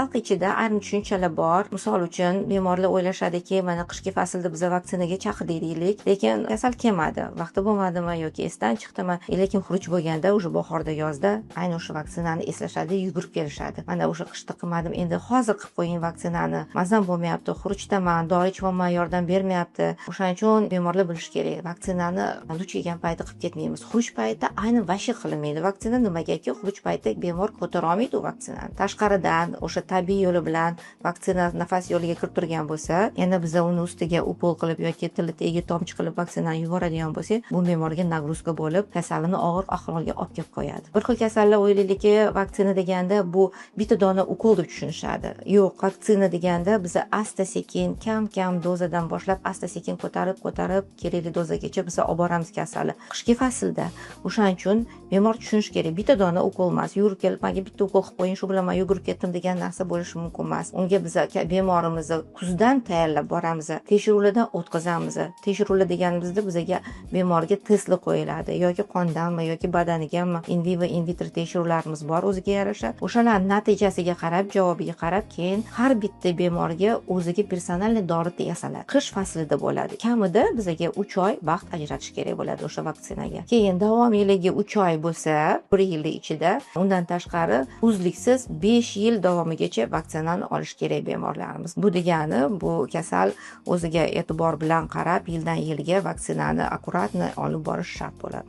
Xalq ichida ayrim tushunchalar bor. Misol uchun, bemorlar o'ylashadiki, mana qishki faslda biz vaksinaga chaqirdik deylik, lekin kasal kelmadi. Vaqti bo'lmadimi yoki esdan chiqdimi? Lekin xuruj bo'lganda, o'sha bahorda, yozda ayni o'sha vaksinani eslashadi, yugurib kelishadi. Mana o'sha qishda qilmadim, endi hozir qilib qo'ying vaksinani. Mazam bo'lmayapti, xurujdaman, dori ichmayman, yordam bermayapti. O'shaning uchun bemorlar bilish kerak. Vaksinani duch kelgan payti qilib ketmaymiz. Xuruj payti ayni vashi qilinmaydi. Vaksina nimagaki? Xuruj payti bemor ko'tara olmaydi u vaksinani. Tashqaridan o'sha tabiiy yo'li bilan vaksina nafas yo'liga kirib turgan bo'lsa, yana biz uni ustiga ukol qilib yoki tili tagiga tomchi qilib vaksinani yuboradigan bo'lsak, bu bemorga nagruzka bo'lib, kasalini og'ir ahvolga olib kelib qo'yadi. Bir xil kasallar o'ylaydiki, vaksina deganda bu bitta dona ukol deb tushunishadi. Yo'q, vaksina deganda biz asta-sekin, kam-kam dozadan boshlab asta-sekin ko'tarib kerakli dozagacha biz olib boramiz kasalni. Qishki faslda o'shaning uchun bemor tushunish kerak. Bitta dona ukol emas, yurib kelib, menga bitta ukol qilib qo'ying, shu bilan men yugurib ketdim degan narsa bo'lishi mumkin emas. Unga biz bemorimizni kuzdan tayyorlab boramiz, tekshiruvlardan o'tkazamiz. Tekshiruvlar deganimizda bizga bemorga testlar qo'yiladi, yoki qondanmi yoki badanigami in vivo in vitro tekshiruvlarimiz bor o'ziga yarasha. O'shalar natijasiga qarab, javobiga qarab, keyin har bitta bemorga o'ziga personalniy dori yasaladi. Qish faslida bo'ladi. Kamida bizga 3 oy vaqt ajratish kerak bo'ladi o'sha vaksinaga. Keyin davomiyligi 3 oy bo'lsa, 1 yil ichida, undan tashqari uzluksiz 5 yil davomigacha vaksinani olish kerak bemorlarimiz. Bu degani, bu kasal o'ziga e'tibor bilan qarab, yildan yilga vaksinani akkuratni olib borish shart bo'ladi.